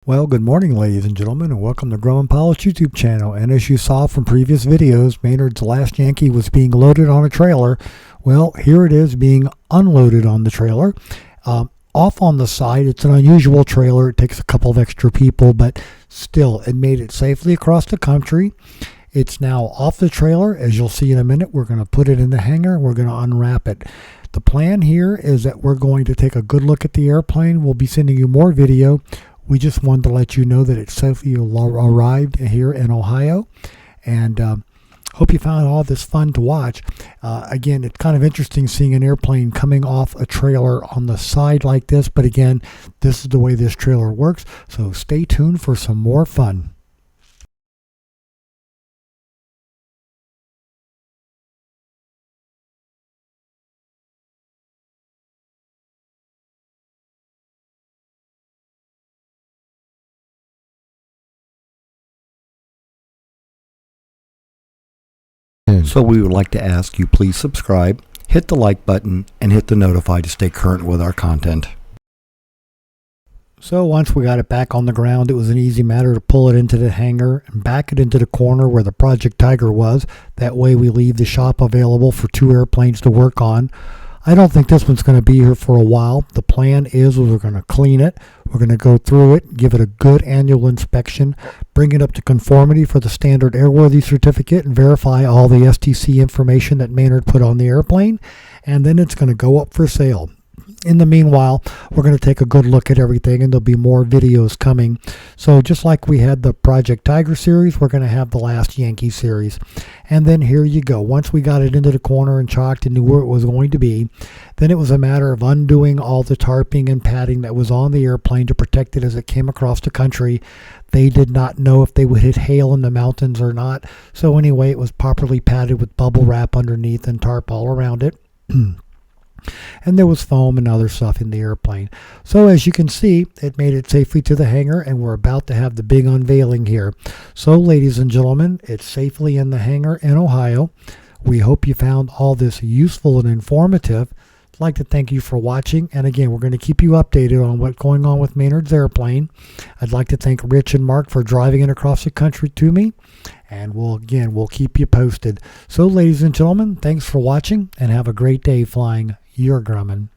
Well, good morning, ladies and gentlemen, and welcome to Grumman Polish YouTube channel. And as you saw from previous videos, Maynard's last Yankee was being loaded on a trailer. Well, here it is being unloaded on the trailer. Off on the side, it's an unusual trailer. It takes a couple of extra people, but still, it made it safely across the country. It's now off the trailer. As you'll see in a minute, we're going to put it in the hangar and we're going to unwrap it. The plan here is that we're going to take a good look at the airplane. We'll be sending you more video. We just wanted to let you know that it safely arrived here in Ohio, and hope you found all this fun to watch. Again, it's kind of interesting seeing an airplane coming off a trailer on the side like this, but again, this is the way this trailer works, so stay tuned for some more fun. So we would like to ask you please subscribe, hit the like button, and hit the notify to stay current with our content. So once we got it back on the ground, it was an easy matter to pull it into the hangar and back it into the corner where the Project Tiger was. That way we leave the shop available for two airplanes to work on. I don't think this one's going to be here for a while. The plan is we're going to clean it. We're going to go through it, give it a good annual inspection, bring it up to conformity for the standard airworthy certificate, and verify all the STC information that Maynard put on the airplane. And then it's going to go up for sale. In the meanwhile, we're going to take a good look at everything, and there'll be more videos coming. So just like we had the Project Tiger series, we're going to have the last Yankee series. And then here you go. Once we got it into the corner and chalked and knew where it was going to be, then it was a matter of undoing all the tarping and padding that was on the airplane to protect it as it came across the country. They did not know if they would hit hail in the mountains or not. So anyway, it was properly padded with bubble wrap underneath and tarp all around it. And there was foam and other stuff in the airplane. So as you can see, it made it safely to the hangar, and we're about to have the big unveiling here. So ladies and gentlemen, it's safely in the hangar in Ohio. We hope you found all this useful and informative. I'd like to thank you for watching, and again, we're going to keep you updated on what's going on with Maynard's airplane. I'd like to thank Rich and Mark for driving it across the country to me, and we'll keep you posted. So ladies and gentlemen, thanks for watching, and have a great day flying your Grumman.